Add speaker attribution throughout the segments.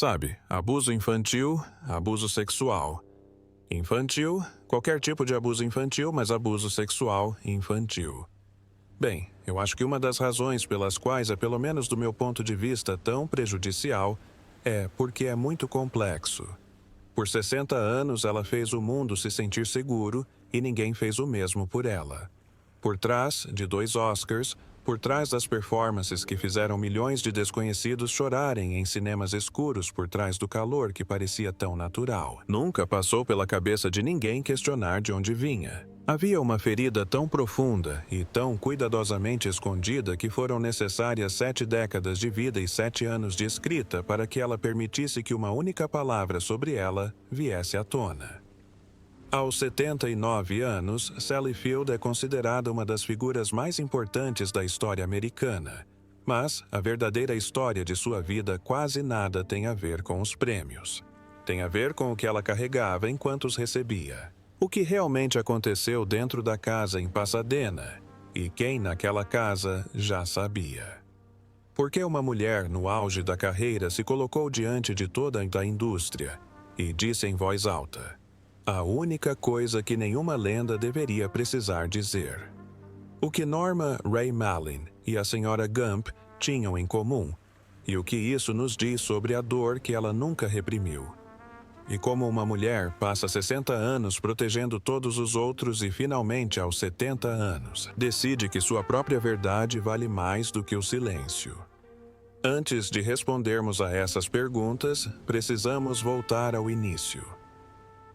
Speaker 1: Sabe, abuso infantil, abuso sexual. Infantil, qualquer tipo de abuso infantil, mas abuso sexual infantil. Bem, eu acho que uma das razões pelas quais é, pelo menos do meu ponto de vista, tão prejudicial é porque é muito complexo. Por 60 anos, ela fez o mundo se sentir seguro e ninguém fez o mesmo por ela. Por trás de 2 Oscars, por trás das performances que fizeram milhões de desconhecidos chorarem em cinemas escuros por trás do calor que parecia tão natural, nunca passou pela cabeça de ninguém questionar de onde vinha. Havia uma ferida tão profunda e tão cuidadosamente escondida que foram necessárias 7 décadas de vida e 7 anos de escrita para que ela permitisse que uma única palavra sobre ela viesse à tona. Aos 79 anos, Sally Field é considerada uma das figuras mais importantes da história americana. Mas a verdadeira história de sua vida quase nada tem a ver com os prêmios. Tem a ver com o que ela carregava enquanto os recebia. O que realmente aconteceu dentro da casa em Pasadena, e quem naquela casa já sabia. Por que uma mulher no auge da carreira se colocou diante de toda a indústria e disse em voz alta: a única coisa que nenhuma lenda deveria precisar dizer. O que Norma Ray Malin e a Sra. Gump tinham em comum, e o que isso nos diz sobre a dor que ela nunca reprimiu. E como uma mulher passa 60 anos protegendo todos os outros e finalmente aos 70 anos, decide que sua própria verdade vale mais do que o silêncio. Antes de respondermos a essas perguntas, precisamos voltar ao início.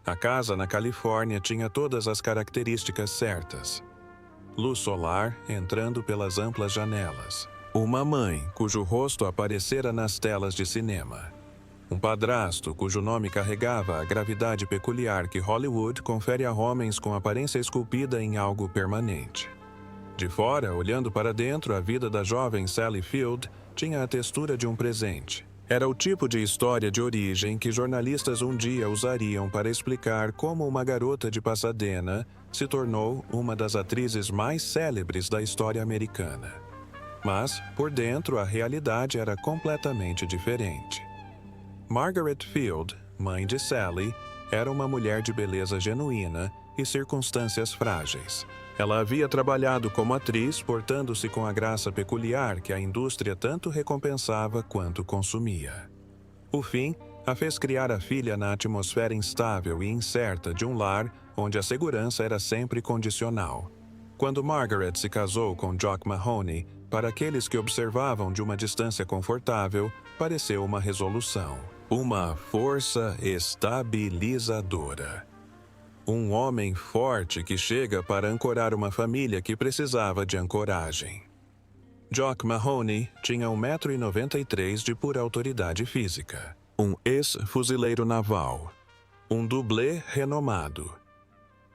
Speaker 1: A casa na Califórnia tinha todas as características certas. Luz solar entrando pelas amplas janelas. Uma mãe cujo rosto aparecera nas telas de cinema. Um padrasto cujo nome carregava a gravidade peculiar que Hollywood confere a homens com aparência esculpida em algo permanente. De fora, olhando para dentro, a vida da jovem Sally Field tinha a textura de um presente. Era o tipo de história de origem que jornalistas um dia usariam para explicar como uma garota de Pasadena se tornou uma das atrizes mais célebres da história americana. Mas, por dentro, a realidade era completamente diferente. Margaret Field, mãe de Sally, era uma mulher de beleza genuína e circunstâncias frágeis. Ela havia trabalhado como atriz, portando-se com a graça peculiar que a indústria tanto recompensava quanto consumia. O fim a fez criar a filha na atmosfera instável e incerta de um lar onde a segurança era sempre condicional. Quando Margaret se casou com Jock Mahoney, para aqueles que observavam de uma distância confortável, pareceu uma resolução. Uma força estabilizadora. Um homem forte que chega para ancorar uma família que precisava de ancoragem. Jock Mahoney tinha 1,93 m de pura autoridade física. Um ex-fuzileiro naval. Um dublê renomado.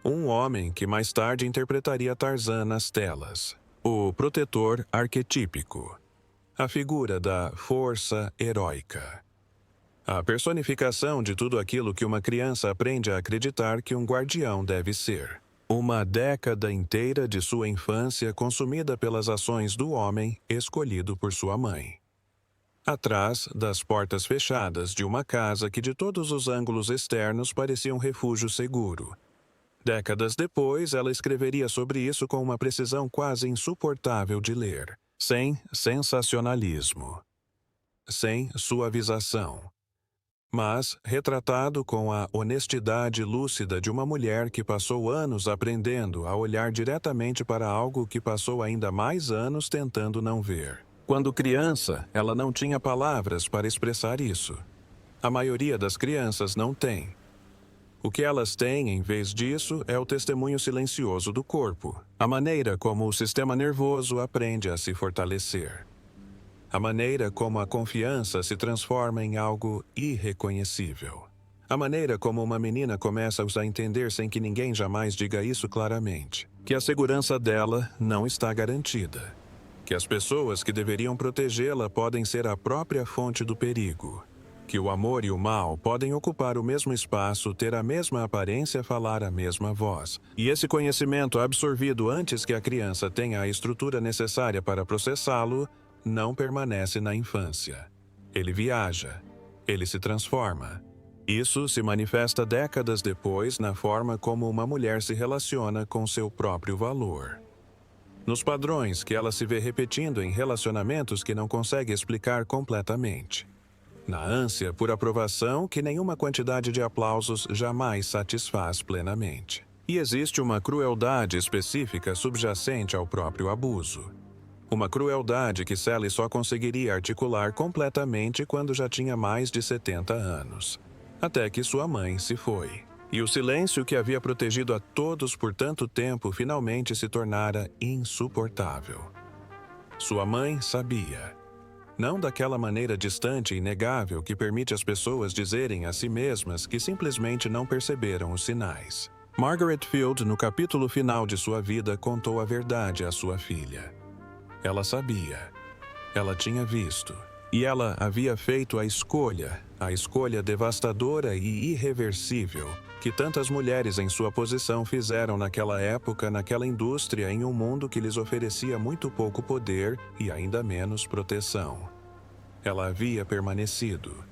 Speaker 1: Um homem que mais tarde interpretaria Tarzan nas telas. O protetor arquetípico. A figura da força heróica. A personificação de tudo aquilo que uma criança aprende a acreditar que um guardião deve ser. Uma década inteira de sua infância consumida pelas ações do homem escolhido por sua mãe. Atrás das portas fechadas de uma casa que de todos os ângulos externos parecia um refúgio seguro. Décadas depois, ela escreveria sobre isso com uma precisão quase insuportável de ler, sem sensacionalismo, sem suavização. Mas retratado com a honestidade lúcida de uma mulher que passou anos aprendendo a olhar diretamente para algo que passou ainda mais anos tentando não ver. Quando criança, ela não tinha palavras para expressar isso. A maioria das crianças não tem. O que elas têm, em vez disso, é o testemunho silencioso do corpo, a maneira como o sistema nervoso aprende a se fortalecer. A maneira como a confiança se transforma em algo irreconhecível. A maneira como uma menina começa a entender sem que ninguém jamais diga isso claramente. Que a segurança dela não está garantida. Que as pessoas que deveriam protegê-la podem ser a própria fonte do perigo. Que o amor e o mal podem ocupar o mesmo espaço, ter a mesma aparência, falar a mesma voz. E esse conhecimento absorvido antes que a criança tenha a estrutura necessária para processá-lo, não permanece na infância. Ele viaja. ele se transforma. Isso se manifesta décadas depois na forma como uma mulher se relaciona com seu próprio valor. Nos padrões que ela se vê repetindo em relacionamentos que não consegue explicar completamente. Na ânsia por aprovação que nenhuma quantidade de aplausos jamais satisfaz plenamente. E existe uma crueldade específica subjacente ao próprio abuso. Uma crueldade que Sally só conseguiria articular completamente quando já tinha mais de 70 anos. Até que sua mãe se foi. E o silêncio que havia protegido a todos por tanto tempo finalmente se tornara insuportável. Sua mãe sabia. Não daquela maneira distante e inegável que permite às pessoas dizerem a si mesmas que simplesmente não perceberam os sinais. Margaret Field, no capítulo final de sua vida, contou a verdade à sua filha. Ela sabia. Ela tinha visto. E ela havia feito a escolha devastadora e irreversível que tantas mulheres em sua posição fizeram naquela época, naquela indústria, em um mundo que lhes oferecia muito pouco poder e ainda menos proteção. Ela havia permanecido.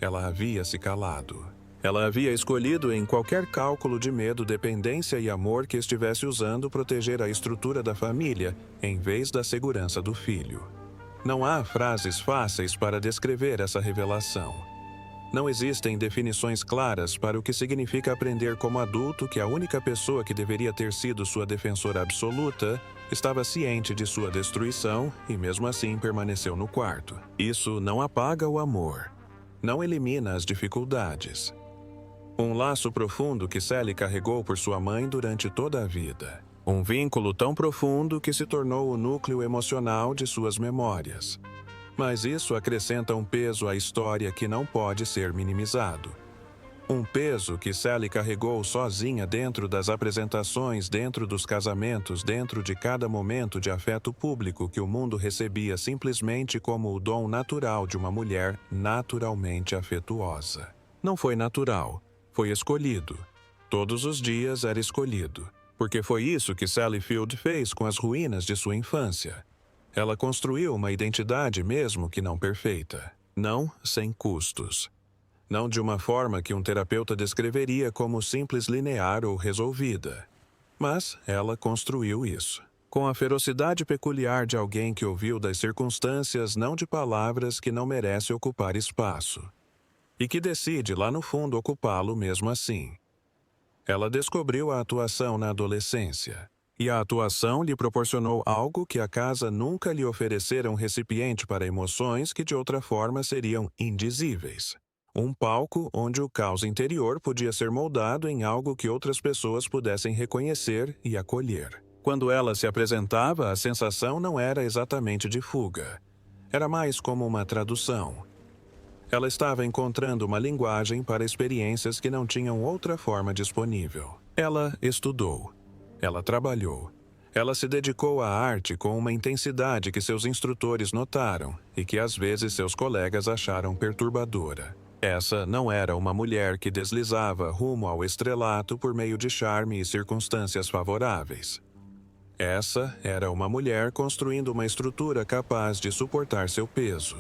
Speaker 1: Ela havia se calado. Ela havia escolhido em qualquer cálculo de medo, dependência e amor que estivesse usando proteger a estrutura da família, em vez da segurança do filho. Não há frases fáceis para descrever essa revelação. Não existem definições claras para o que significa aprender como adulto que a única pessoa que deveria ter sido sua defensora absoluta estava ciente de sua destruição e mesmo assim permaneceu no quarto. Isso não apaga o amor. Não elimina as dificuldades. Um laço profundo que Sally carregou por sua mãe durante toda a vida. Um vínculo tão profundo que se tornou o núcleo emocional de suas memórias. Mas isso acrescenta um peso à história que não pode ser minimizado. Um peso que Sally carregou sozinha dentro das apresentações, dentro dos casamentos, dentro de cada momento de afeto público que o mundo recebia simplesmente como o dom natural de uma mulher naturalmente afetuosa. Não foi natural, foi escolhido. Todos os dias era escolhido. Porque foi isso que Sally Field fez com as ruínas de sua infância. Ela construiu uma identidade mesmo que não perfeita. Não sem custos. Não de uma forma que um terapeuta descreveria como simples, linear ou resolvida. Mas ela construiu isso. Com a ferocidade peculiar de alguém que ouviu das circunstâncias, não de palavras, que não merece ocupar espaço. E que decide lá no fundo ocupá-lo mesmo assim. Ela descobriu a atuação na adolescência. E a atuação lhe proporcionou algo que a casa nunca lhe oferecera, um recipiente para emoções que de outra forma seriam indizíveis. Um palco onde o caos interior podia ser moldado em algo que outras pessoas pudessem reconhecer e acolher. Quando ela se apresentava, a sensação não era exatamente de fuga. Era mais como uma tradução. Ela estava encontrando uma linguagem para experiências que não tinham outra forma disponível. Ela estudou. Ela trabalhou. Ela se dedicou à arte com uma intensidade que seus instrutores notaram e que às vezes seus colegas acharam perturbadora. Essa não era uma mulher que deslizava rumo ao estrelato por meio de charme e circunstâncias favoráveis. Essa era uma mulher construindo uma estrutura capaz de suportar seu peso,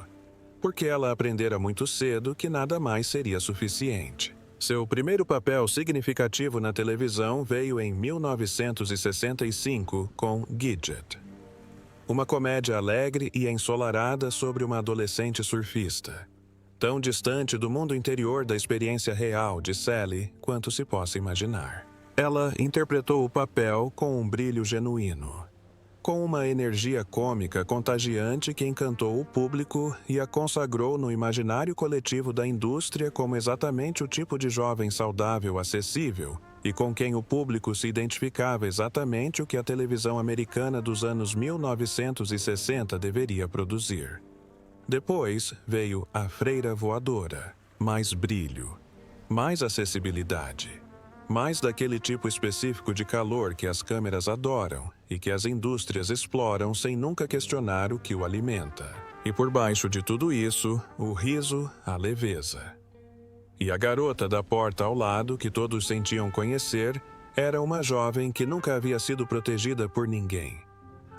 Speaker 1: porque ela aprendera muito cedo que nada mais seria suficiente. Seu primeiro papel significativo na televisão veio em 1965 com Gidget. Uma comédia alegre e ensolarada sobre uma adolescente surfista. Tão distante do mundo interior da experiência real de Sally quanto se possa imaginar. Ela interpretou o papel com um brilho genuíno. Com uma energia cômica contagiante que encantou o público e a consagrou no imaginário coletivo da indústria como exatamente o tipo de jovem saudável acessível e com quem o público se identificava exatamente o que a televisão americana dos anos 1960 deveria produzir. Depois veio A Freira Voadora. Mais brilho, mais acessibilidade. Mais daquele tipo específico de calor que as câmeras adoram e que as indústrias exploram sem nunca questionar o que o alimenta. E por baixo de tudo isso, o riso, a leveza. E a garota da porta ao lado, que todos sentiam conhecer, era uma jovem que nunca havia sido protegida por ninguém,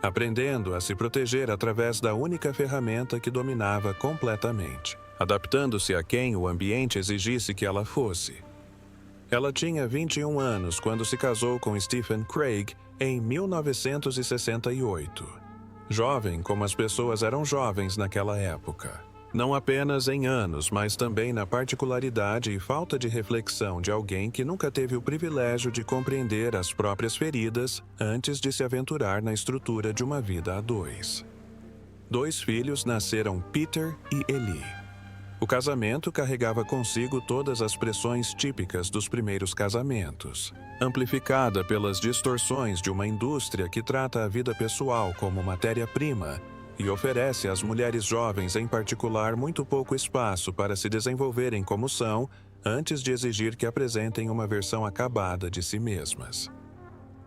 Speaker 1: aprendendo a se proteger através da única ferramenta que dominava completamente. adaptando-se a quem o ambiente exigisse que ela fosse. Ela tinha 21 anos quando se casou com Stephen Craig em 1968. Jovem como as pessoas eram jovens naquela época. Não apenas em anos, mas também na particularidade e falta de reflexão de alguém que nunca teve o privilégio de compreender as próprias feridas antes de se aventurar na estrutura de uma vida a dois. 2 filhos nasceram Peter e Eli. O casamento carregava consigo todas as pressões típicas dos primeiros casamentos, amplificada pelas distorções de uma indústria que trata a vida pessoal como matéria-prima e oferece às mulheres jovens em particular muito pouco espaço para se desenvolverem como são, antes de exigir que apresentem uma versão acabada de si mesmas.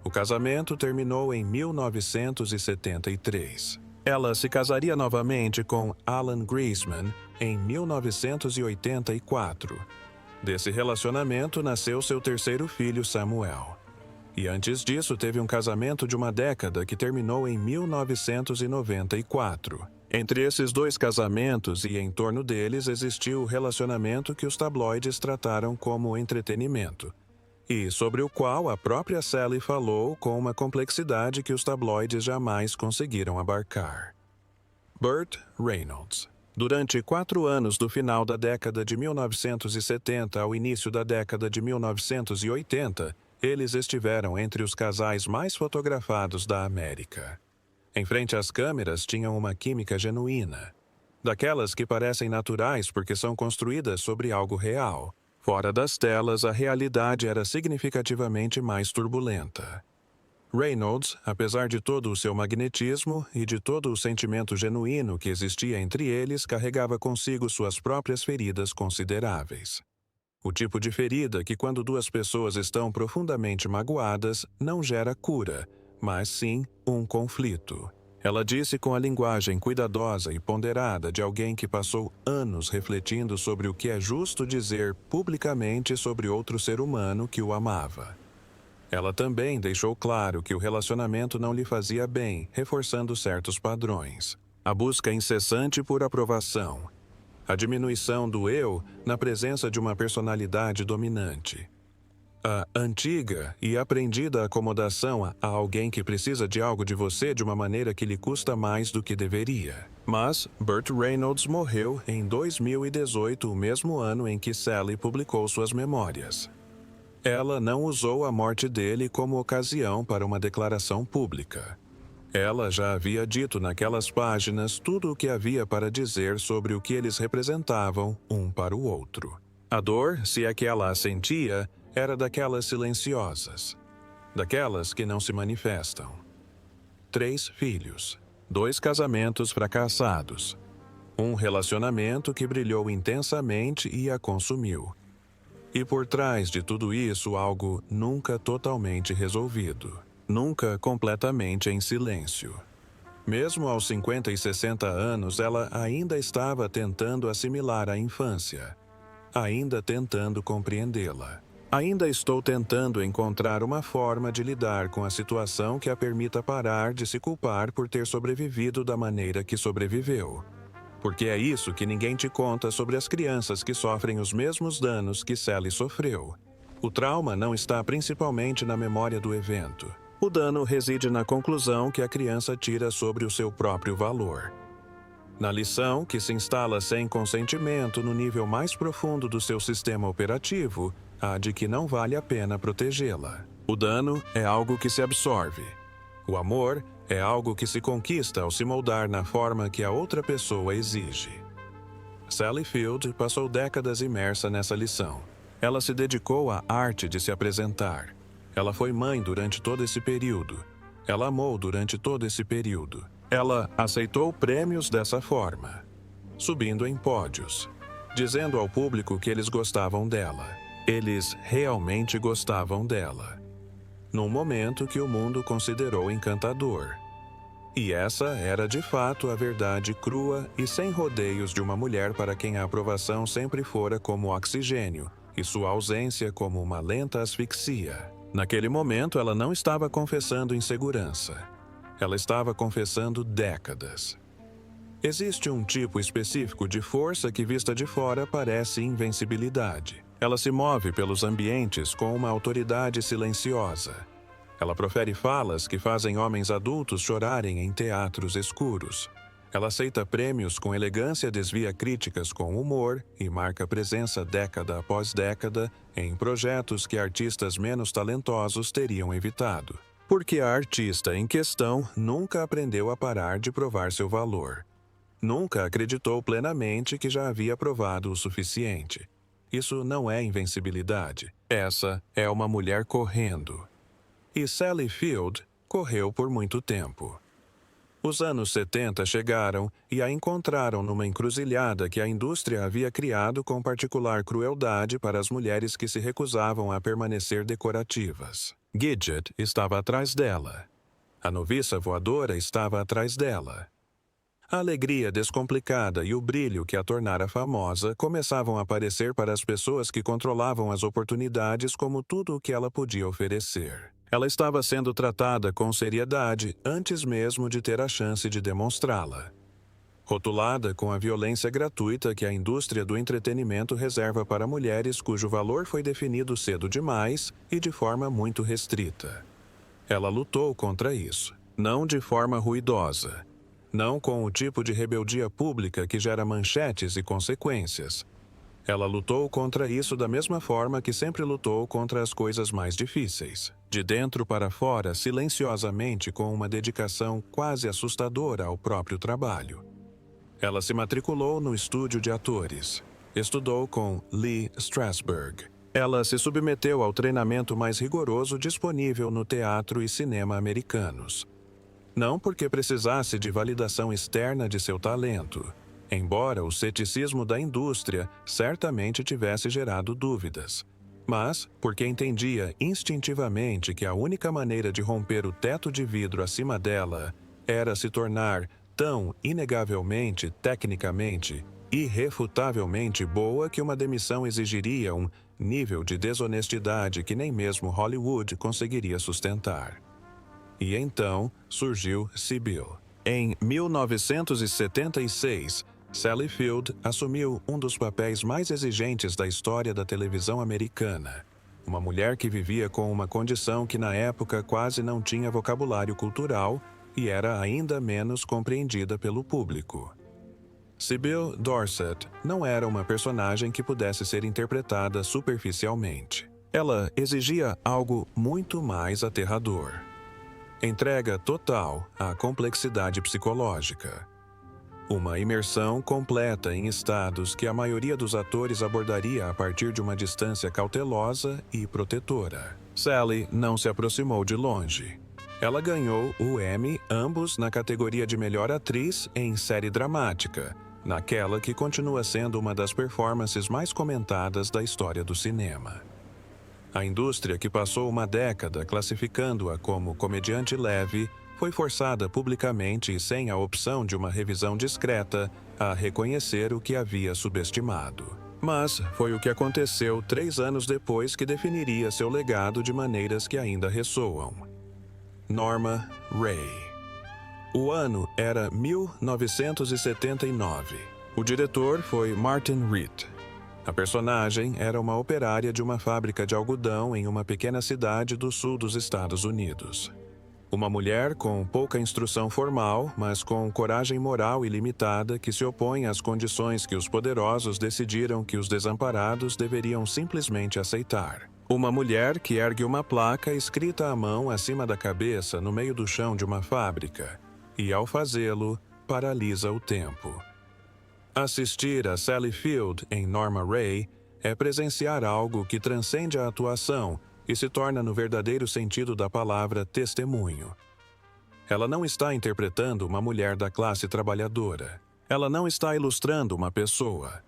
Speaker 1: O casamento terminou em 1973. Ela se casaria novamente com Alan Greisman em 1984. Desse relacionamento nasceu seu terceiro filho, Samuel. E antes disso teve um casamento de uma década que terminou em 1994. Entre esses 2 casamentos e em torno deles existiu o relacionamento que os tabloides trataram como entretenimento, e sobre o qual a própria Sally falou com uma complexidade que os tabloides jamais conseguiram abarcar. Burt Reynolds. Durante 4 anos do final da década de 1970 ao início da década de 1980, eles estiveram entre os casais mais fotografados da América. Em frente às câmeras tinham uma química genuína, daquelas que parecem naturais porque são construídas sobre algo real. Fora das telas, a realidade era significativamente mais turbulenta. Reynolds, apesar de todo o seu magnetismo e de todo o sentimento genuíno que existia entre eles, carregava consigo suas próprias feridas consideráveis. O tipo de ferida que, quando 2 pessoas estão profundamente magoadas, não gera cura, mas sim um conflito. Ela disse com a linguagem cuidadosa e ponderada de alguém que passou anos refletindo sobre o que é justo dizer publicamente sobre outro ser humano que o amava. Ela também deixou claro que o relacionamento não lhe fazia bem, reforçando certos padrões. A busca incessante por aprovação. A diminuição do eu na presença de uma personalidade dominante. A antiga e aprendida acomodação a alguém que precisa de algo de você de uma maneira que lhe custa mais do que deveria. Mas Burt Reynolds morreu em 2018, o mesmo ano em que Sally publicou suas memórias. Ela não usou a morte dele como ocasião para uma declaração pública. Ela já havia dito naquelas páginas tudo o que havia para dizer sobre o que eles representavam um para o outro. A dor, se é que ela a sentia, era daquelas silenciosas, daquelas que não se manifestam. 3 filhos, 2 casamentos fracassados, um relacionamento que brilhou intensamente e a consumiu. E por trás de tudo isso, algo nunca totalmente resolvido, nunca completamente em silêncio. Mesmo aos 50 e 60 anos, ela ainda estava tentando assimilar a infância, ainda tentando compreendê-la. Ainda estou tentando encontrar uma forma de lidar com a situação que a permita parar de se culpar por ter sobrevivido da maneira que sobreviveu. Porque é isso que ninguém te conta sobre as crianças que sofrem os mesmos danos que Sally sofreu. O trauma não está principalmente na memória do evento. O dano reside na conclusão que a criança tira sobre o seu próprio valor. Na lição que se instala sem consentimento no nível mais profundo do seu sistema operativo, a de que não vale a pena protegê-la. O dano é algo que se absorve. O amor é algo que se conquista ao se moldar na forma que a outra pessoa exige. Sally Field passou décadas imersa nessa lição. Ela se dedicou à arte de se apresentar. Ela foi mãe durante todo esse período. Ela amou durante todo esse período. Ela aceitou prêmios dessa forma, subindo em pódios, dizendo ao público que eles gostavam dela. Eles realmente gostavam dela. Num momento que o mundo considerou encantador. E essa era de fato a verdade crua e sem rodeios de uma mulher para quem a aprovação sempre fora como oxigênio e sua ausência como uma lenta asfixia. Naquele momento ela não estava confessando insegurança. Ela estava confessando décadas. Existe um tipo específico de força que, vista de fora, parece invencibilidade. Ela se move pelos ambientes com uma autoridade silenciosa. Ela profere falas que fazem homens adultos chorarem em teatros escuros. Ela aceita prêmios com elegância, desvia críticas com humor e marca presença década após década em projetos que artistas menos talentosos teriam evitado. Porque a artista em questão nunca aprendeu a parar de provar seu valor. Nunca acreditou plenamente que já havia provado o suficiente. Isso não é invencibilidade. Essa é uma mulher correndo. E Sally Field correu por muito tempo. Os anos 70 chegaram e a encontraram numa encruzilhada que a indústria havia criado com particular crueldade para as mulheres que se recusavam a permanecer decorativas. Gidget estava atrás dela. A noviça voadora estava atrás dela. A alegria descomplicada e o brilho que a tornara famosa começavam a aparecer para as pessoas que controlavam as oportunidades como tudo o que ela podia oferecer. Ela estava sendo tratada com seriedade antes mesmo de ter a chance de demonstrá-la. Rotulada com a violência gratuita que a indústria do entretenimento reserva para mulheres cujo valor foi definido cedo demais e de forma muito restrita. Ela lutou contra isso, não de forma ruidosa. Não com o tipo de rebeldia pública que gera manchetes e consequências. Ela lutou contra isso da mesma forma que sempre lutou contra as coisas mais difíceis. De dentro para fora, silenciosamente, com uma dedicação quase assustadora ao próprio trabalho. Ela se matriculou no estúdio de atores. Estudou com Lee Strasberg. Ela se submeteu ao treinamento mais rigoroso disponível no teatro e cinema americanos. Não porque precisasse de validação externa de seu talento, embora o ceticismo da indústria certamente tivesse gerado dúvidas, mas porque entendia instintivamente que a única maneira de romper o teto de vidro acima dela era se tornar tão inegavelmente, tecnicamente, irrefutavelmente boa que uma demissão exigiria um nível de desonestidade que nem mesmo Hollywood conseguiria sustentar. E então surgiu Sybil. Em 1976, Sally Field assumiu um dos papéis mais exigentes da história da televisão americana. Uma mulher que vivia com uma condição que na época quase não tinha vocabulário cultural e era ainda menos compreendida pelo público. Sybil Dorsett não era uma personagem que pudesse ser interpretada superficialmente. Ela exigia algo muito mais aterrador. Entrega total à complexidade psicológica. Uma imersão completa em estados que a maioria dos atores abordaria a partir de uma distância cautelosa e protetora. Sally não se aproximou de longe. Ela ganhou o Emmy, ambos na categoria de melhor atriz em série dramática, naquela que continua sendo uma das performances mais comentadas da história do cinema. A indústria, que passou uma década classificando-a como comediante leve, foi forçada publicamente e sem a opção de uma revisão discreta a reconhecer o que havia subestimado. Mas foi o que aconteceu 3 anos depois que definiria seu legado de maneiras que ainda ressoam. Norma Ray. O ano era 1979. O diretor foi Martin Ritt. A personagem era uma operária de uma fábrica de algodão em uma pequena cidade do sul dos Estados Unidos. Uma mulher com pouca instrução formal, mas com coragem moral ilimitada que se opõe às condições que os poderosos decidiram que os desamparados deveriam simplesmente aceitar. Uma mulher que ergue uma placa escrita à mão acima da cabeça no meio do chão de uma fábrica, e ao fazê-lo, paralisa o tempo. Assistir a Sally Field em Norma Ray é presenciar algo que transcende a atuação e se torna no verdadeiro sentido da palavra testemunho. Ela não está interpretando uma mulher da classe trabalhadora. Ela não está ilustrando uma pessoa.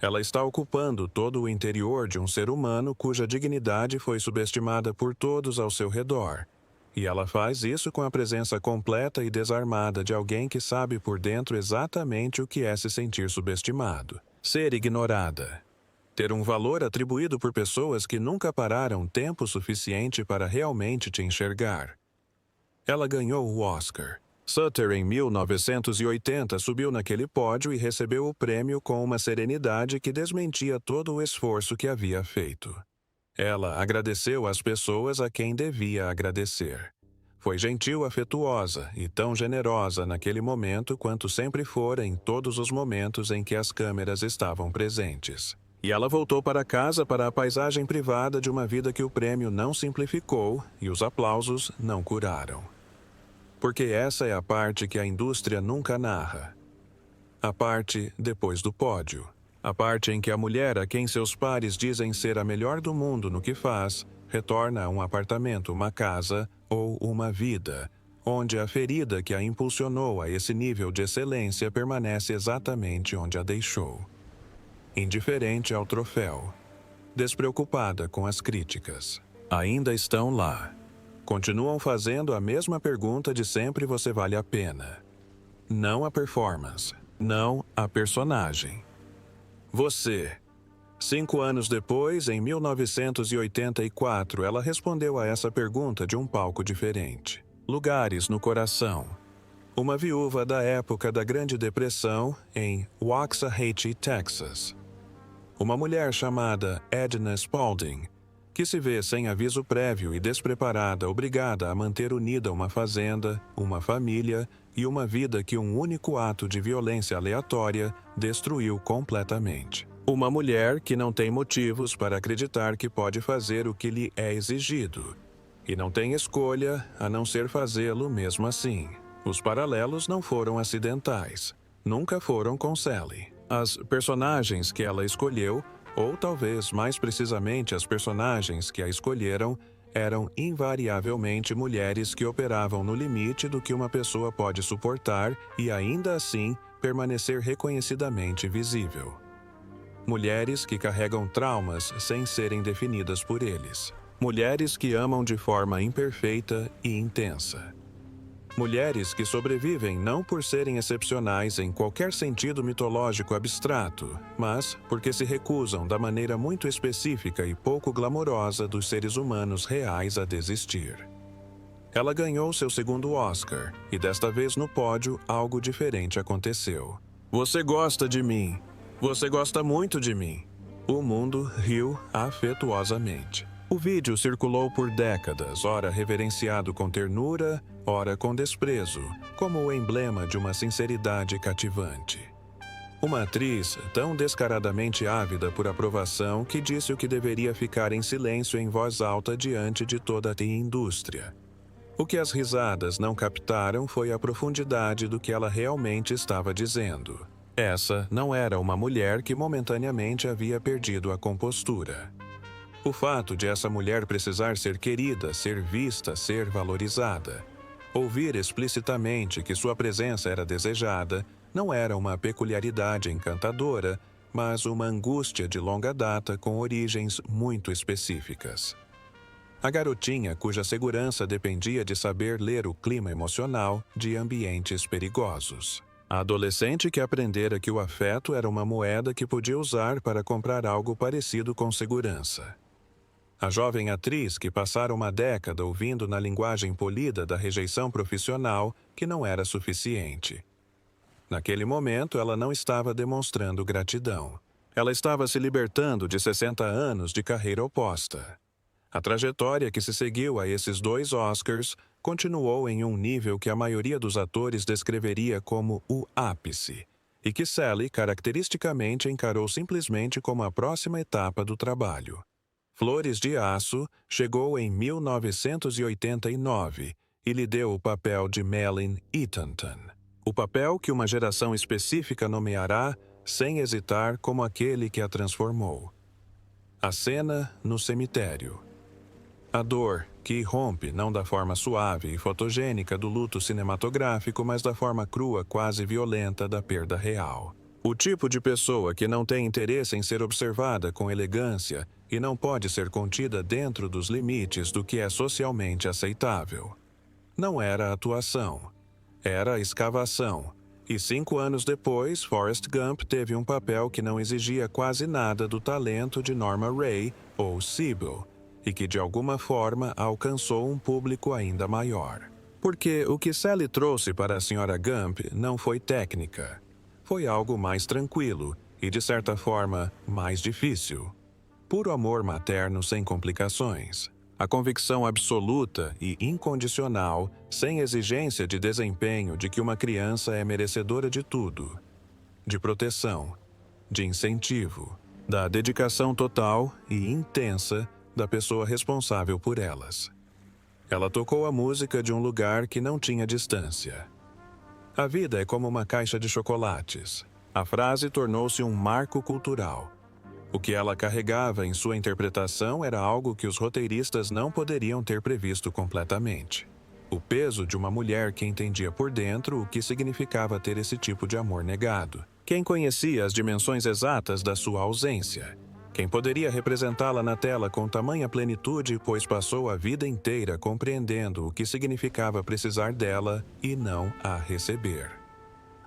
Speaker 1: Ela está ocupando todo o interior de um ser humano cuja dignidade foi subestimada por todos ao seu redor. E ela faz isso com a presença completa e desarmada de alguém que sabe por dentro exatamente o que é se sentir subestimado, ser ignorada, ter um valor atribuído por pessoas que nunca pararam tempo suficiente para realmente te enxergar. Ela ganhou o Oscar. Sutter, em 1980, subiu naquele pódio e recebeu o prêmio com uma serenidade que desmentia todo o esforço que havia feito. Ela agradeceu às pessoas a quem devia agradecer. Foi gentil, afetuosa e tão generosa naquele momento quanto sempre fora em todos os momentos em que as câmeras estavam presentes. E ela voltou para casa para a paisagem privada de uma vida que o prêmio não simplificou e os aplausos não curaram. Porque essa é a parte que a indústria nunca narra. A parte depois do pódio. A parte em que a mulher a quem seus pares dizem ser a melhor do mundo no que faz, retorna a um apartamento, uma casa ou uma vida, onde a ferida que a impulsionou a esse nível de excelência permanece exatamente onde a deixou. Indiferente ao troféu. Despreocupada com as críticas. Ainda estão lá. Continuam fazendo a mesma pergunta de sempre: você vale a pena. Não a performance. Não a personagem. Você. 5 anos depois, em 1984, ela respondeu a essa pergunta de um palco diferente. Lugares no coração. Uma viúva da época da Grande Depressão em Waxahachie, Texas. Uma mulher chamada Edna Spalding, que se vê sem aviso prévio e despreparada, obrigada a manter unida uma fazenda, uma família e uma vida que um único ato de violência aleatória destruiu completamente. Uma mulher que não tem motivos para acreditar que pode fazer o que lhe é exigido, e não tem escolha a não ser fazê-lo mesmo assim. Os paralelos não foram acidentais. Nunca foram com Sally. As personagens que ela escolheu, ou talvez mais precisamente as personagens que a escolheram, eram invariavelmente mulheres que operavam no limite do que uma pessoa pode suportar e ainda assim permanecer reconhecidamente visível. Mulheres que carregam traumas sem serem definidas por eles. Mulheres que amam de forma imperfeita e intensa. Mulheres que sobrevivem não por serem excepcionais em qualquer sentido mitológico abstrato, mas porque se recusam da maneira muito específica e pouco glamourosa dos seres humanos reais a desistir. Ela ganhou seu segundo Oscar, e desta vez no pódio algo diferente aconteceu. Você gosta de mim. Você gosta muito de mim. O mundo riu afetuosamente. O vídeo circulou por décadas, ora reverenciado com ternura, ora com desprezo, como o emblema de uma sinceridade cativante. Uma atriz tão descaradamente ávida por aprovação que disse o que deveria ficar em silêncio em voz alta diante de toda a indústria. O que as risadas não captaram foi a profundidade do que ela realmente estava dizendo. Essa não era uma mulher que momentaneamente havia perdido a compostura. O fato de essa mulher precisar ser querida, ser vista, ser valorizada, ouvir explicitamente que sua presença era desejada, não era uma peculiaridade encantadora, mas uma angústia de longa data com origens muito específicas. A garotinha cuja segurança dependia de saber ler o clima emocional de ambientes perigosos. A adolescente que aprendera que o afeto era uma moeda que podia usar para comprar algo parecido com segurança. A jovem atriz que passara uma década ouvindo na linguagem polida da rejeição profissional que não era suficiente. Naquele momento, ela não estava demonstrando gratidão. Ela estava se libertando de 60 anos de carreira oposta. A trajetória que se seguiu a esses 2 Oscars continuou em um nível que a maioria dos atores descreveria como o ápice, e que Sally caracteristicamente encarou simplesmente como a próxima etapa do trabalho. Flores de Aço chegou em 1989 e lhe deu o papel de Melanie Eatonton. O papel que uma geração específica nomeará, sem hesitar, como aquele que a transformou. A cena no cemitério. A dor que irrompe não da forma suave e fotogênica do luto cinematográfico, mas da forma crua, quase violenta da perda real. O tipo de pessoa que não tem interesse em ser observada com elegância e não pode ser contida dentro dos limites do que é socialmente aceitável. Não era atuação. Era escavação. E 5 anos depois, Forrest Gump teve um papel que não exigia quase nada do talento de Norma Rae ou Sybil, e que de alguma forma alcançou um público ainda maior. Porque o que Sally trouxe para a Sra. Gump não foi técnica. Foi algo mais tranquilo e, de certa forma, mais difícil. Puro amor materno sem complicações. A convicção absoluta e incondicional, sem exigência de desempenho, de que uma criança é merecedora de tudo. De proteção, de incentivo, da dedicação total e intensa da pessoa responsável por elas. Ela tocou a música de um lugar que não tinha distância. A vida é como uma caixa de chocolates. A frase tornou-se um marco cultural. O que ela carregava em sua interpretação era algo que os roteiristas não poderiam ter previsto completamente. O peso de uma mulher que entendia por dentro o que significava ter esse tipo de amor negado. Quem conhecia as dimensões exatas da sua ausência. Quem poderia representá-la na tela com tamanha plenitude, pois passou a vida inteira compreendendo o que significava precisar dela e não a receber.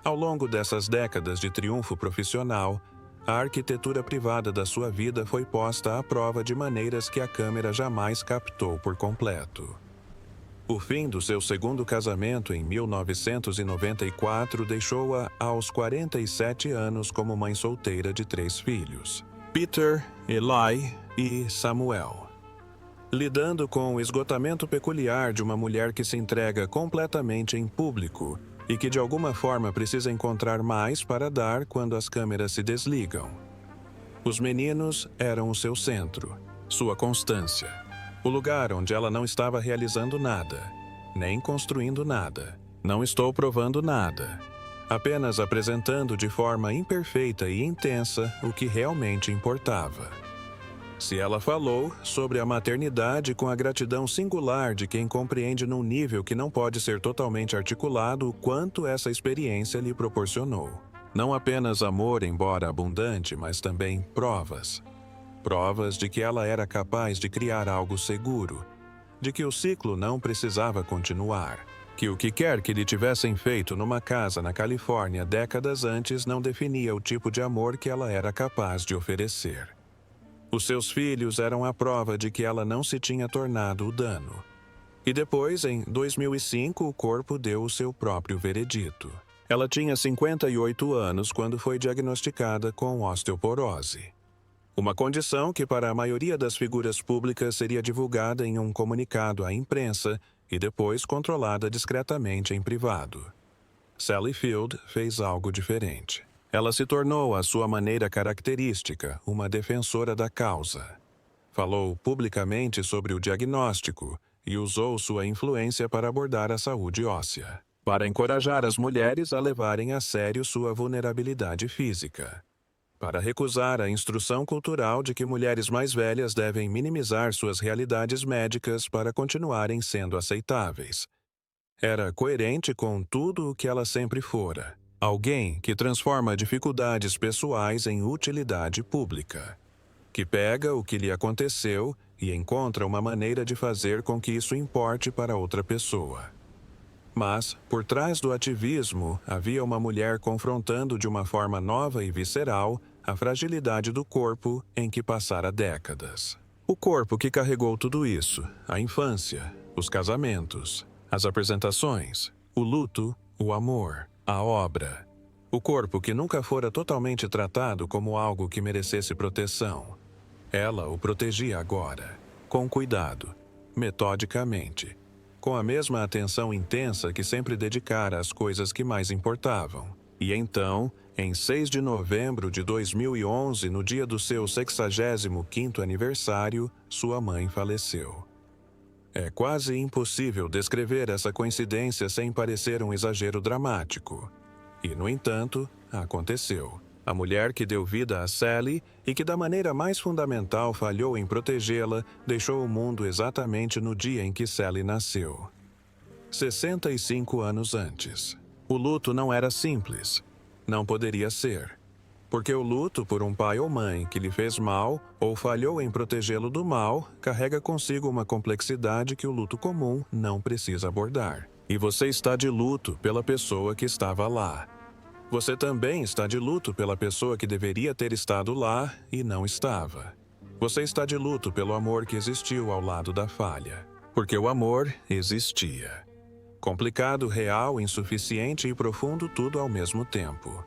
Speaker 1: Ao longo dessas décadas de triunfo profissional, a arquitetura privada da sua vida foi posta à prova de maneiras que a câmera jamais captou por completo. O fim do seu segundo casamento em 1994 deixou-a aos 47 anos como mãe solteira de 3 filhos, Peter, Eli e Samuel. Lidando com o esgotamento peculiar de uma mulher que se entrega completamente em público e que de alguma forma precisa encontrar mais para dar quando as câmeras se desligam. Os meninos eram o seu centro, sua constância, o lugar onde ela não estava realizando nada, nem construindo nada, não estou provando nada, apenas apresentando de forma imperfeita e intensa o que realmente importava. Se ela falou sobre a maternidade com a gratidão singular de quem compreende num nível que não pode ser totalmente articulado o quanto essa experiência lhe proporcionou. Não apenas amor, embora abundante, mas também provas. Provas de que ela era capaz de criar algo seguro, de que o ciclo não precisava continuar, que o que quer que lhe tivessem feito numa casa na Califórnia décadas antes não definia o tipo de amor que ela era capaz de oferecer. Os seus filhos eram a prova de que ela não se tinha tornado o dano. E depois, em 2005, o corpo deu o seu próprio veredito. Ela tinha 58 anos quando foi diagnosticada com osteoporose. Uma condição que para a maioria das figuras públicas seria divulgada em um comunicado à imprensa e depois controlada discretamente em privado. Sally Field fez algo diferente. Ela se tornou, à sua maneira característica, uma defensora da causa. Falou publicamente sobre o diagnóstico e usou sua influência para abordar a saúde óssea, para encorajar as mulheres a levarem a sério sua vulnerabilidade física, para recusar a instrução cultural de que mulheres mais velhas devem minimizar suas realidades médicas para continuarem sendo aceitáveis. Era coerente com tudo o que ela sempre fora. Alguém que transforma dificuldades pessoais em utilidade pública. Que pega o que lhe aconteceu e encontra uma maneira de fazer com que isso importe para outra pessoa. Mas, por trás do ativismo, havia uma mulher confrontando de uma forma nova e visceral a fragilidade do corpo em que passara décadas. O corpo que carregou tudo isso, a infância, os casamentos, as apresentações, o luto, o amor, a obra. O corpo que nunca fora totalmente tratado como algo que merecesse proteção. Ela o protegia agora, com cuidado, metodicamente, com a mesma atenção intensa que sempre dedicara às coisas que mais importavam. E então, em 6 de novembro de 2011, no dia do seu 65º aniversário, sua mãe faleceu. É quase impossível descrever essa coincidência sem parecer um exagero dramático. E, no entanto, aconteceu. A mulher que deu vida a Sally e que da maneira mais fundamental falhou em protegê-la, deixou o mundo exatamente no dia em que Sally nasceu. 65 anos antes. O luto não era simples. Não poderia ser. Porque o luto por um pai ou mãe que lhe fez mal ou falhou em protegê-lo do mal carrega consigo uma complexidade que o luto comum não precisa abordar. E você está de luto pela pessoa que estava lá. Você também está de luto pela pessoa que deveria ter estado lá e não estava. Você está de luto pelo amor que existiu ao lado da falha. Porque o amor existia. Complicado, real, insuficiente e profundo, tudo ao mesmo tempo.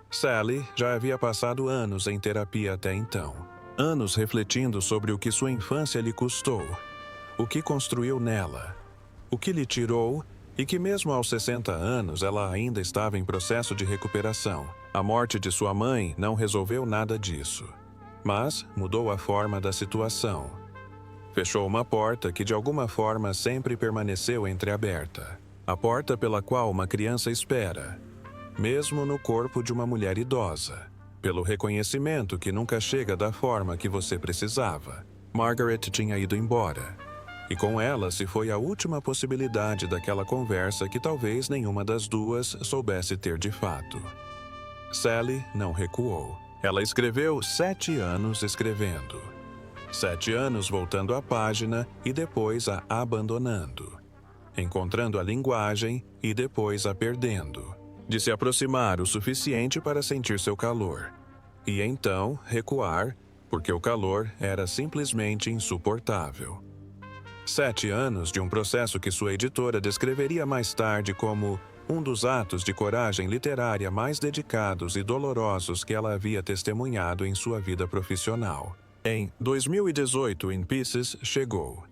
Speaker 1: Sally já havia passado anos em terapia até então. Anos refletindo sobre o que sua infância lhe custou, o que construiu nela, o que lhe tirou e que mesmo aos 60 anos ela ainda estava em processo de recuperação. A morte de sua mãe não resolveu nada disso, mas mudou a forma da situação. Fechou uma porta que de alguma forma sempre permaneceu entreaberta. A porta pela qual uma criança espera, mesmo no corpo de uma mulher idosa, pelo reconhecimento que nunca chega da forma que você precisava. Margaret tinha ido embora, e com ela se foi a última possibilidade daquela conversa que talvez nenhuma das duas soubesse ter de fato. Sally não recuou. Ela escreveu 7 anos escrevendo. 7 anos voltando à página e depois a abandonando. Encontrando a linguagem e depois a perdendo. De se aproximar o suficiente para sentir seu calor. E então recuar, porque o calor era simplesmente insuportável. 7 anos de um processo que sua editora descreveria mais tarde como um dos atos de coragem literária mais dedicados e dolorosos que ela havia testemunhado em sua vida profissional. Em 2018, In Pieces chegou.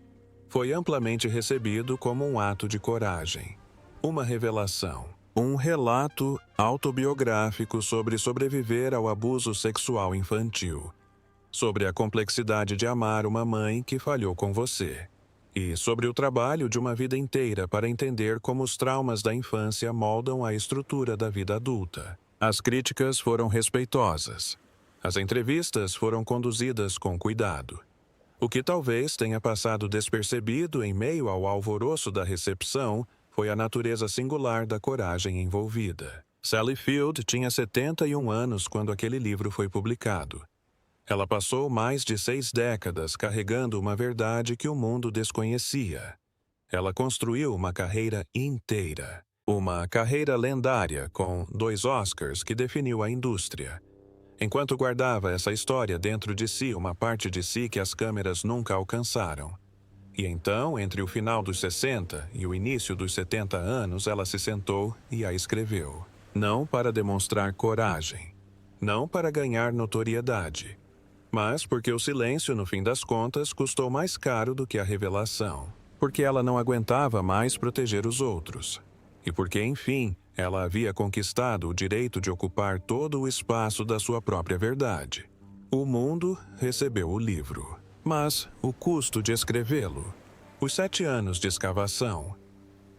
Speaker 1: Foi amplamente recebido como um ato de coragem, uma revelação, um relato autobiográfico sobre sobreviver ao abuso sexual infantil, sobre a complexidade de amar uma mãe que falhou com você, e sobre o trabalho de uma vida inteira para entender como os traumas da infância moldam a estrutura da vida adulta. As críticas foram respeitosas. As entrevistas foram conduzidas com cuidado. O que talvez tenha passado despercebido em meio ao alvoroço da recepção foi a natureza singular da coragem envolvida. Sally Field tinha 71 anos quando aquele livro foi publicado. Ela passou mais de 6 décadas carregando uma verdade que o mundo desconhecia. Ela construiu uma carreira inteira. Uma carreira lendária com 2 Oscars que definiu a indústria. Enquanto guardava essa história dentro de si, uma parte de si que as câmeras nunca alcançaram. E então, entre o final dos 60 e o início dos 70 anos, ela se sentou e a escreveu. Não para demonstrar coragem, não para ganhar notoriedade, mas porque o silêncio, no fim das contas, custou mais caro do que a revelação. Porque ela não aguentava mais proteger os outros. E porque, enfim, ela havia conquistado o direito de ocupar todo o espaço da sua própria verdade. O mundo recebeu o livro. Mas o custo de escrevê-lo, os 7 anos de escavação,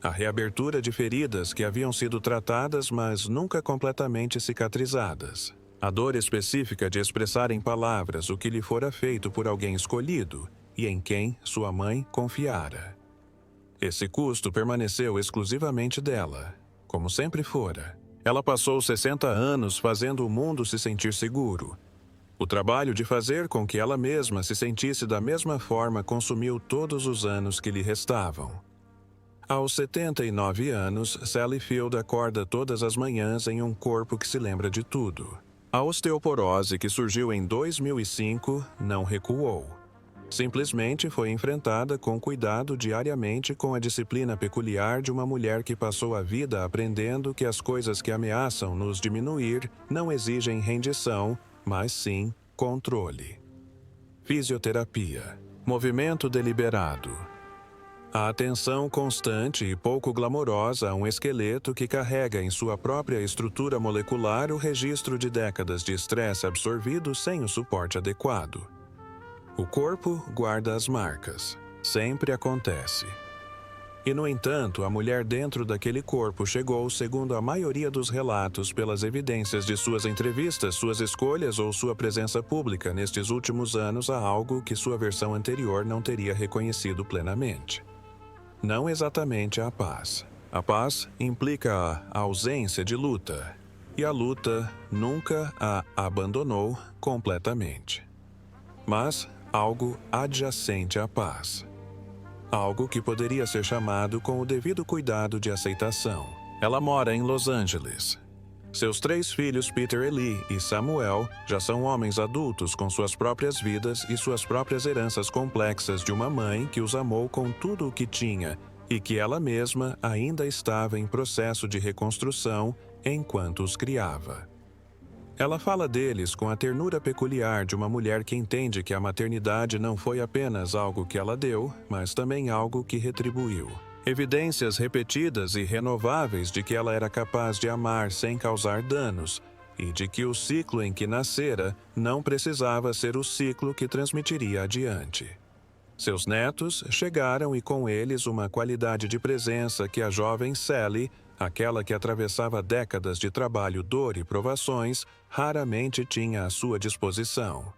Speaker 1: a reabertura de feridas que haviam sido tratadas, mas nunca completamente cicatrizadas, a dor específica de expressar em palavras o que lhe fora feito por alguém escolhido e em quem sua mãe confiara. Esse custo permaneceu exclusivamente dela, como sempre fora. Ela passou 60 anos fazendo o mundo se sentir seguro. O trabalho de fazer com que ela mesma se sentisse da mesma forma consumiu todos os anos que lhe restavam. Aos 79 anos, Sally Field acorda todas as manhãs em um corpo que se lembra de tudo. A osteoporose que surgiu em 2005 não recuou. Simplesmente foi enfrentada com cuidado diariamente com a disciplina peculiar de uma mulher que passou a vida aprendendo que as coisas que ameaçam nos diminuir não exigem rendição, mas sim controle. Fisioterapia. Movimento deliberado. A atenção constante e pouco glamourosa a um esqueleto que carrega em sua própria estrutura molecular o registro de décadas de estresse absorvido sem o suporte adequado. O corpo guarda as marcas. Sempre acontece. E, no entanto, a mulher dentro daquele corpo chegou, segundo a maioria dos relatos, pelas evidências de suas entrevistas, suas escolhas ou sua presença pública nestes últimos anos a algo que sua versão anterior não teria reconhecido plenamente. Não exatamente a paz. A paz implica a ausência de luta, e a luta nunca a abandonou completamente. Mas algo adjacente à paz. Algo que poderia ser chamado com o devido cuidado de aceitação. Ela mora em Los Angeles. Seus 3 filhos, Peter, Eli e Samuel, já são homens adultos com suas próprias vidas e suas próprias heranças complexas de uma mãe que os amou com tudo o que tinha e que ela mesma ainda estava em processo de reconstrução enquanto os criava. Ela fala deles com a ternura peculiar de uma mulher que entende que a maternidade não foi apenas algo que ela deu, mas também algo que retribuiu. Evidências repetidas e renováveis de que ela era capaz de amar sem causar danos, e de que o ciclo em que nascera não precisava ser o ciclo que transmitiria adiante. Seus netos chegaram e com eles uma qualidade de presença que a jovem Sally, aquela que atravessava décadas de trabalho, dor e provações, raramente tinha à sua disposição.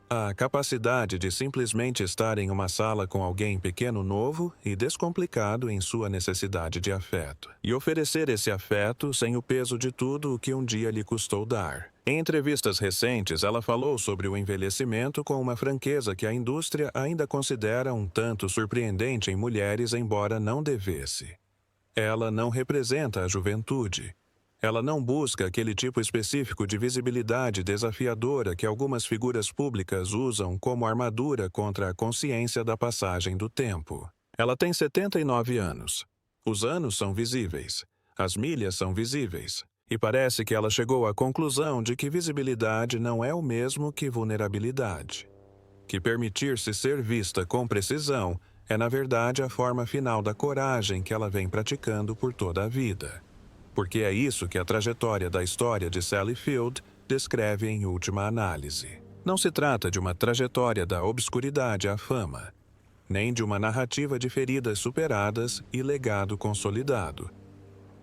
Speaker 1: A capacidade de simplesmente estar em uma sala com alguém pequeno, novo e descomplicado em sua necessidade de afeto, e oferecer esse afeto sem o peso de tudo o que um dia lhe custou dar. Em entrevistas recentes, ela falou sobre o envelhecimento com uma franqueza que a indústria ainda considera um tanto surpreendente em mulheres, embora não devesse. Ela não representa a juventude. Ela não busca aquele tipo específico de visibilidade desafiadora que algumas figuras públicas usam como armadura contra a consciência da passagem do tempo. Ela tem 79 anos. Os anos são visíveis. As milhas são visíveis. E parece que ela chegou à conclusão de que visibilidade não é o mesmo que vulnerabilidade. Que permitir-se ser vista com precisão é, na verdade, a forma final da coragem que ela vem praticando por toda a vida. Porque é isso que a trajetória da história de Sally Field descreve em última análise. Não se trata de uma trajetória da obscuridade à fama, nem de uma narrativa de feridas superadas e legado consolidado.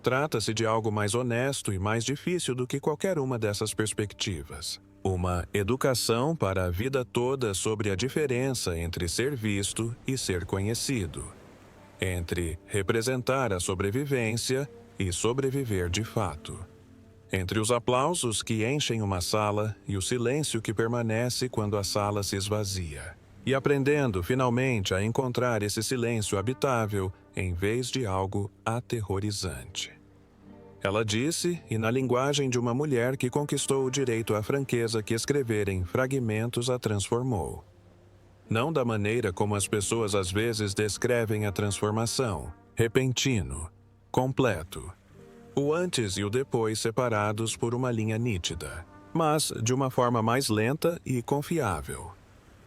Speaker 1: Trata-se de algo mais honesto e mais difícil do que qualquer uma dessas perspectivas. Uma educação para a vida toda sobre a diferença entre ser visto e ser conhecido, entre representar a sobrevivência e sobreviver de fato, entre os aplausos que enchem uma sala e o silêncio que permanece quando a sala se esvazia, e aprendendo finalmente a encontrar esse silêncio habitável em vez de algo aterrorizante. Ela disse, e na linguagem de uma mulher que conquistou o direito à franqueza que escrever em fragmentos a transformou. Não da maneira como as pessoas às vezes descrevem a transformação, repentino, completo, o antes e o depois separados por uma linha nítida, mas de uma forma mais lenta e confiável.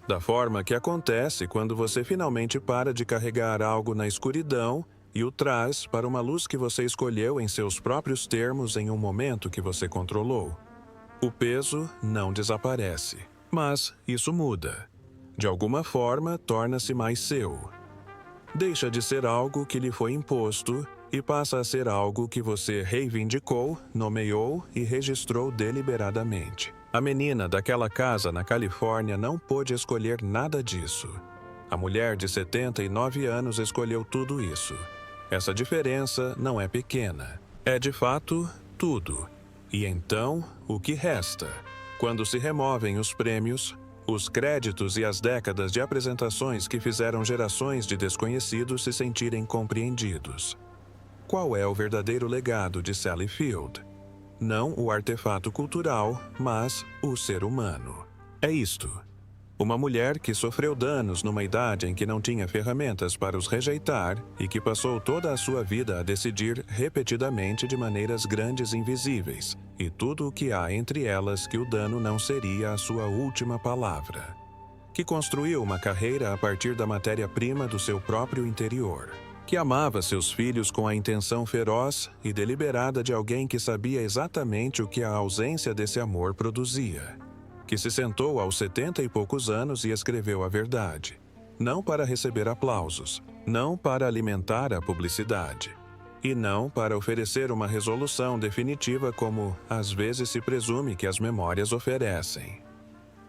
Speaker 1: Da forma que acontece quando você finalmente para de carregar algo na escuridão e o traz para uma luz que você escolheu em seus próprios termos em um momento que você controlou. O peso não desaparece, mas isso muda. De alguma forma, torna-se mais seu. Deixa de ser algo que lhe foi imposto e passa a ser algo que você reivindicou, nomeou e registrou deliberadamente. A menina daquela casa na Califórnia não pôde escolher nada disso. A mulher de 79 anos escolheu tudo isso. Essa diferença não é pequena. É, de fato, tudo. E então, o que resta? Quando se removem os prêmios, os créditos e as décadas de apresentações que fizeram gerações de desconhecidos se sentirem compreendidos. Qual é o verdadeiro legado de Sally Field? Não o artefato cultural, mas o ser humano. É isto. Uma mulher que sofreu danos numa idade em que não tinha ferramentas para os rejeitar e que passou toda a sua vida a decidir repetidamente de maneiras grandes e invisíveis, e tudo o que há entre elas que o dano não seria a sua última palavra. Que construiu uma carreira a partir da matéria-prima do seu próprio interior. Que amava seus filhos com a intenção feroz e deliberada de alguém que sabia exatamente o que a ausência desse amor produzia. Que se sentou aos 70 e poucos anos e escreveu a verdade. Não para receber aplausos, não para alimentar a publicidade. E não para oferecer uma resolução definitiva como, às vezes, se presume que as memórias oferecem.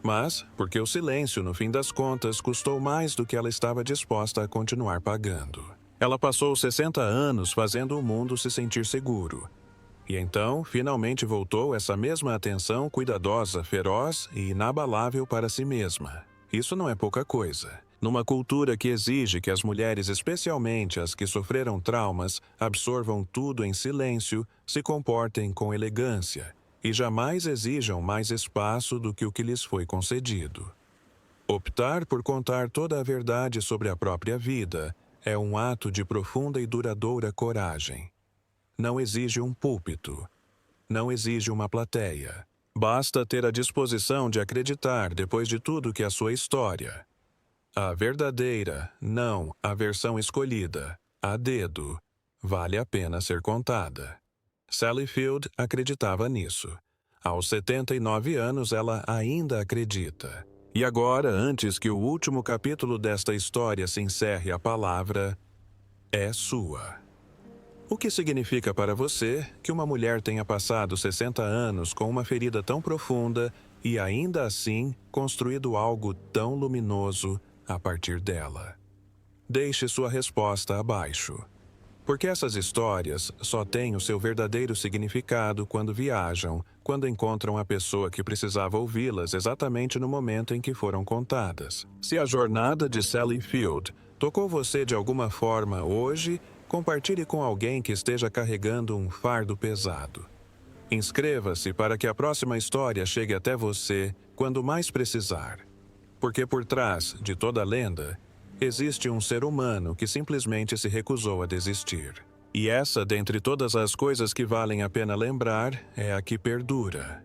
Speaker 1: Mas porque o silêncio, no fim das contas, custou mais do que ela estava disposta a continuar pagando. Ela passou 60 anos fazendo o mundo se sentir seguro. E então, finalmente voltou essa mesma atenção cuidadosa, feroz e inabalável para si mesma. Isso não é pouca coisa. Numa cultura que exige que as mulheres, especialmente as que sofreram traumas, absorvam tudo em silêncio, se comportem com elegância e jamais exijam mais espaço do que o que lhes foi concedido. Optar por contar toda a verdade sobre a própria vida é um ato de profunda e duradoura coragem. Não exige um púlpito. Não exige uma plateia. Basta ter a disposição de acreditar depois de tudo que é a sua história. A verdadeira, não a versão escolhida, a dedo, vale a pena ser contada. Sally Field acreditava nisso. Aos 79 anos, ela ainda acredita. E agora, antes que o último capítulo desta história se encerre, a palavra é sua. O que significa para você que uma mulher tenha passado 60 anos com uma ferida tão profunda e ainda assim construído algo tão luminoso a partir dela? Deixe sua resposta abaixo. Porque essas histórias só têm o seu verdadeiro significado quando viajam, quando encontram a pessoa que precisava ouvi-las exatamente no momento em que foram contadas. Se a jornada de Sally Field tocou você de alguma forma hoje, compartilhe com alguém que esteja carregando um fardo pesado. Inscreva-se para que a próxima história chegue até você quando mais precisar. Porque por trás de toda lenda, existe um ser humano que simplesmente se recusou a desistir. E essa, dentre todas as coisas que valem a pena lembrar, é a que perdura.